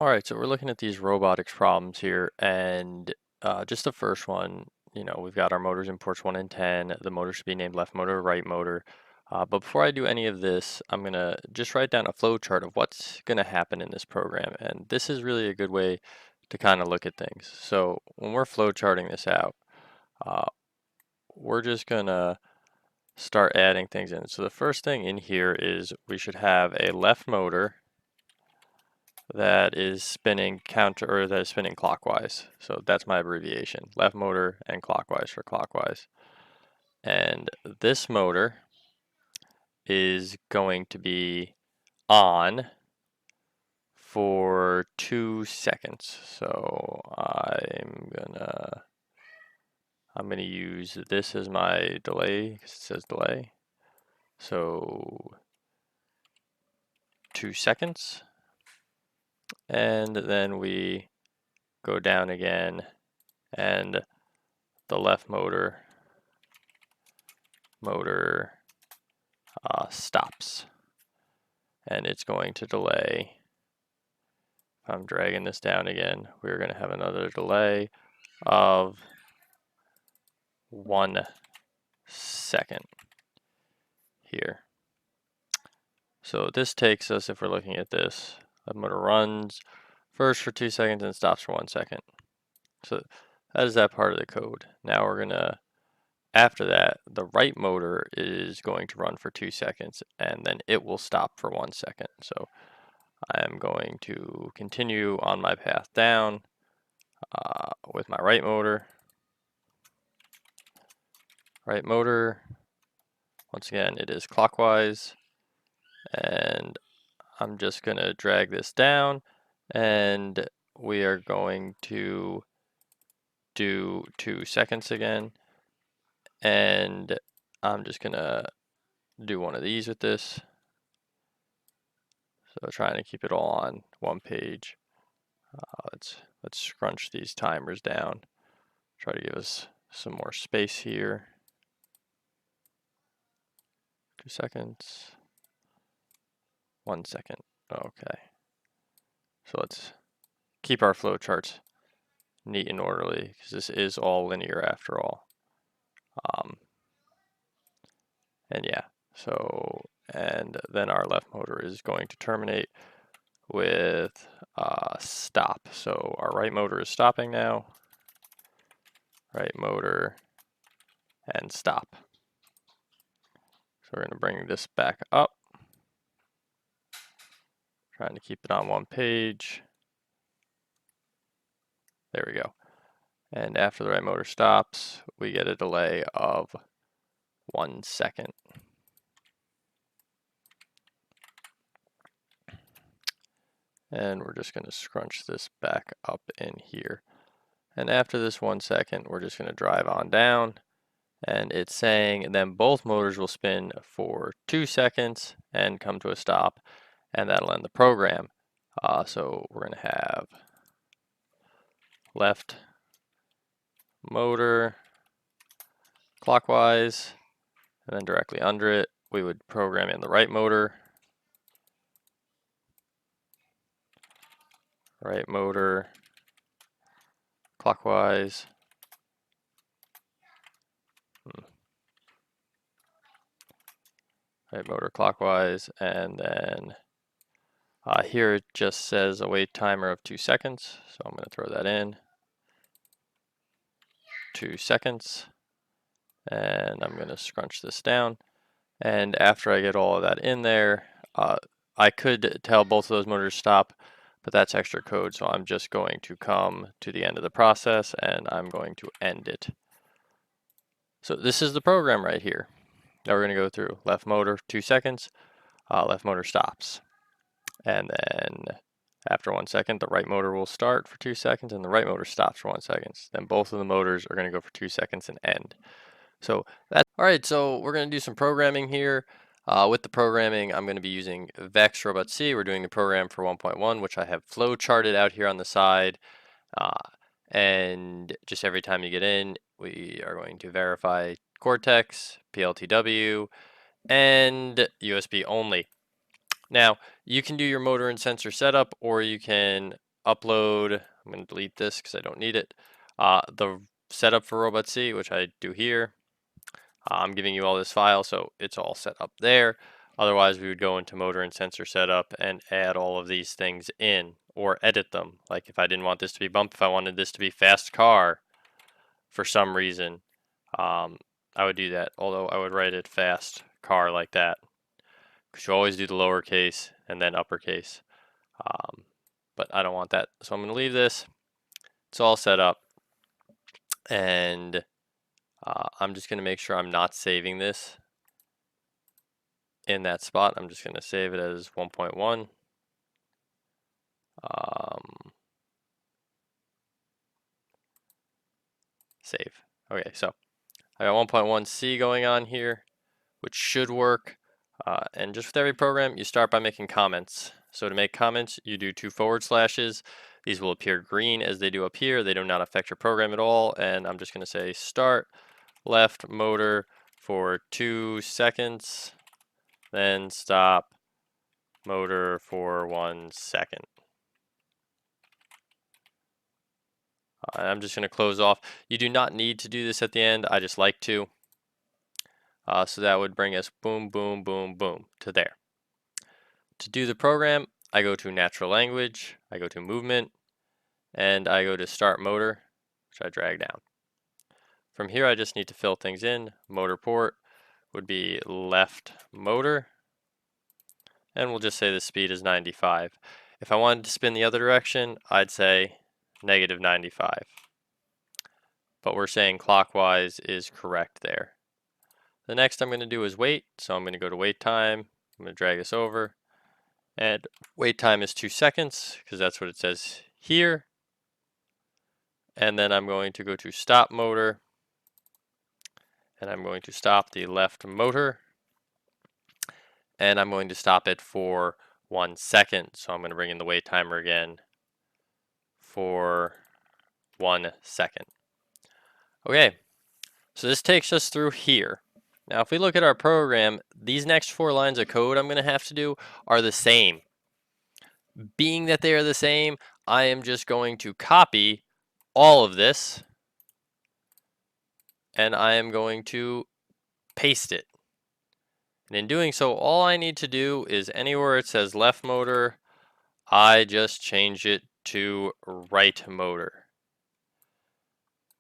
All right, so we're looking at these robotics problems here, and just the first one, we've got our motors in ports 1 and 10. The motor should be named left motor, right motor. But before I do any of this, I'm going to just write down a flow chart of what's going to happen in this program. And this is really a good way to kind of look at things. So when we're flow charting this out, uh, we're just going to start adding things in. So the first thing in here is we should have a left motor that is spinning clockwise. So that's my abbreviation, left motor and clockwise for clockwise. And this motor is going to be on for 2 seconds. So I'm gonna use this as my delay because it says delay. So 2 seconds. And then we go down again, and the left motor stops, and it's going to delay. If I'm dragging this down again, we're going to have another delay of 1 second here. So this takes us, if we're looking at this, the motor runs first for 2 seconds and stops for 1 second. So that is that part of the code. Now we're going to, after that, the right motor is going to run for 2 seconds, and then it will stop for 1 second. So I'm going to continue on my path down with my right motor. Right motor, once again, it is clockwise, and I'm just going to drag this down, and we are going to do 2 seconds again, and I'm just going to do one of these with this. So trying to keep it all on one page. Let's scrunch these timers down. Try to give us some more space here. 2 seconds. 1 second. Okay. So let's keep our flow charts neat and orderly because this is all linear after all. And yeah, so, and then our left motor is going to terminate with stop. So our right motor is stopping now. Right motor and stop. So we're going to bring this back up. Trying to keep it on one page. There we go. And after the right motor stops, we get a delay of 1 second. And we're just going to scrunch this back up in here. And after this 1 second, we're just going to drive on down. And it's saying then both motors will spin for 2 seconds and come to a stop. And that'll end the program. So we're going to have left motor clockwise, and then directly under it, we would program in the right motor. Right motor clockwise. Right motor clockwise, and then here it just says a wait timer of 2 seconds, so I'm going to throw that in. 2 seconds, and I'm going to scrunch this down. And after I get all of that in there, I could tell both of those motors stop, but that's extra code, so I'm just going to come to the end of the process and I'm going to end it. So this is the program right here that we're going to go through. Left motor, 2 seconds, left motor stops. And then after 1 second, the right motor will start for 2 seconds and the right motor stops for 1 second. Then both of the motors are going to go for 2 seconds and end. So that's all right. So we're going to do some programming here. With the programming, I'm going to be using Vex Robotc. We're doing the program for 1.1, which I have flow charted out here on the side. And just every time you get in, we are going to verify Cortex, PLTW, and USB only. Now, you can do your motor and sensor setup, or you can upload, I'm going to delete this because I don't need it, the setup for Robotc, which I do here. I'm giving you all this file, so it's all set up there. Otherwise, we would go into motor and sensor setup and add all of these things in or edit them. Like if I didn't want this to be bump, if I wanted this to be fast car for some reason, I would do that. Although I would write it fast car like that, because you always do the lowercase and then uppercase. But I don't want that, so I'm going to leave this. It's all set up, and I'm just going to make sure I'm not saving this in that spot. I'm just going to save it as 1.1. Save. Okay, so I got 1.1c going on here, which should work. And just with every program, you start by making comments. So to make comments, you do 2 forward slashes. These will appear green as they do up here. They do not affect your program at all. And I'm just going to say start left motor for 2 seconds, then stop motor for 1 second. I'm just going to close off. You do not need to do this at the end. I just like to. So that would bring us boom, boom, boom, boom to there. To do the program, I go to natural language, I go to movement, and I go to start motor, which I drag down. From here, I just need to fill things in. Motor port would be left motor, and we'll just say the speed is 95. If I wanted to spin the other direction, I'd say negative 95. But we're saying clockwise is correct there. The next I'm going to do is wait, so I'm going to go to wait time. I'm going to drag this over, and wait time is 2 seconds because that's what it says here. And then I'm going to go to stop motor, and I'm going to stop the left motor, and I'm going to stop it for 1 second. So I'm going to bring in the wait timer again for 1 second. Okay, so this takes us through here. Now if we look at our program, these next 4 lines of code I'm going to have to do are the same. Being that they are the same, I am just going to copy all of this, and I am going to paste it. And in doing so, all I need to do is anywhere it says left motor, I just change it to right motor.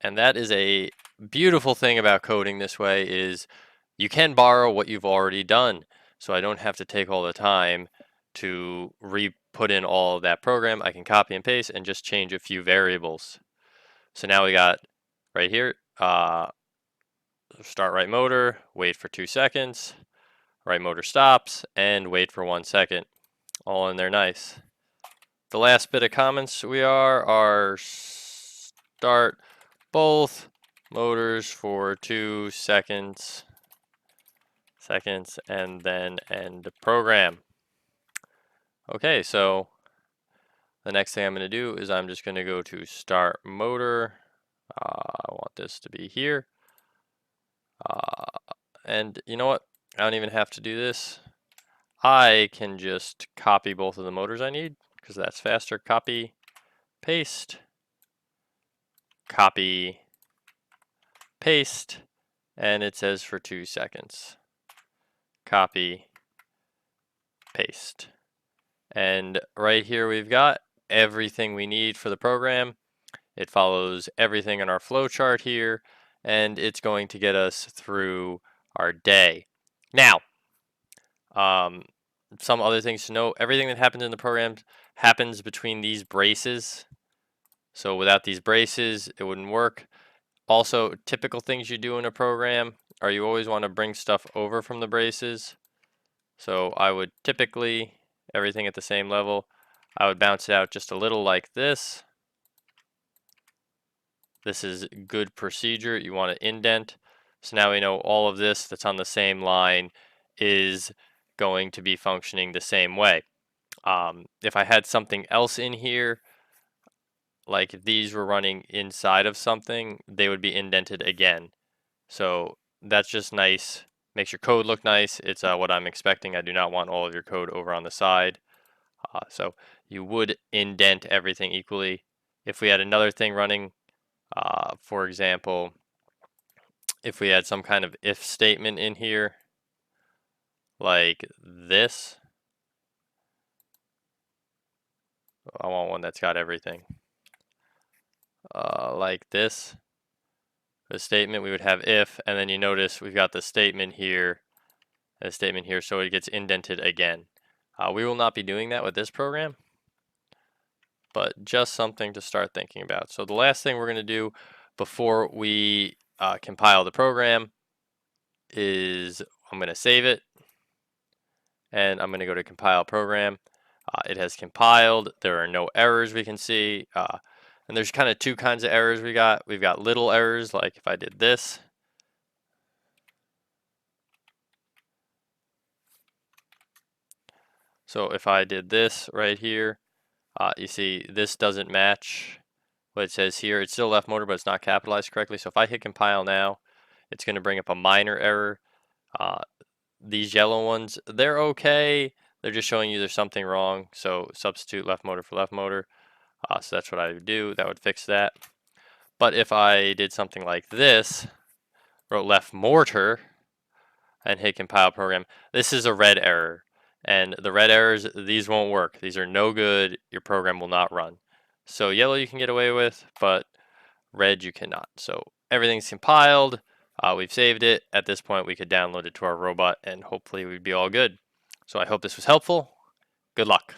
And that is a beautiful thing about coding this way, is you can borrow what you've already done. So I don't have to take all the time to put in all of that program. I can copy and paste and just change a few variables. So now we got right here, start right motor, wait for 2 seconds, right motor stops, and wait for 1 second. All in there nice. The last bit of comments we are start both motors for 2 seconds, and then end the program. Okay, so the next thing I'm going to do is I'm just going to go to start motor. I want this to be here. And you know what? I don't even have to do this. I can just copy both of the motors I need, because that's faster. Copy, paste, copy, paste, and it says for 2 seconds. Copy, paste. And right here we've got everything we need for the program. It follows everything in our flowchart here, and it's going to get us through our day. Now, some other things to note: everything that happens in the program happens between these braces. So without these braces, it wouldn't work. Also, typical things you do in a program are you always want to bring stuff over from the braces. So I would typically, everything at the same level, I would bounce it out just a little like this. This is good procedure. You want to indent. So now we know all of this that's on the same line is going to be functioning the same way. If I had something else in here, like if these were running inside of something, they would be indented again. So that's just nice. Makes your code look nice. It's what I'm expecting. I do not want all of your code over on the side. So you would indent everything equally. If we had another thing running, for example, if we had some kind of if statement in here, like this, I want one that's got everything. Like this, the statement, we would have if, and then you notice we've got the statement here, and the statement here, so it gets indented again. We will not be doing that with this program, but just something to start thinking about. So the last thing we're going to do before we compile the program is I'm going to save it, and I'm going to go to compile program. It has compiled. There are no errors we can see. And there's kind of two kinds of errors we got. We've got little errors, like if I did this. So if I did this right here, you see this doesn't match what it says here. It's still left motor, but it's not capitalized correctly. So if I hit compile now, it's going to bring up a minor error. These yellow ones, they're okay. They're just showing you there's something wrong. So substitute left motor for left motor. So that's what I would do. That would fix that. But if I did something like this, wrote left motor, and hit compile program, this is a red error. And the red errors, these won't work. These are no good. Your program will not run. So yellow you can get away with, but red you cannot. So everything's compiled. We've saved it. At this point, we could download it to our robot, and hopefully we'd be all good. So I hope this was helpful. Good luck.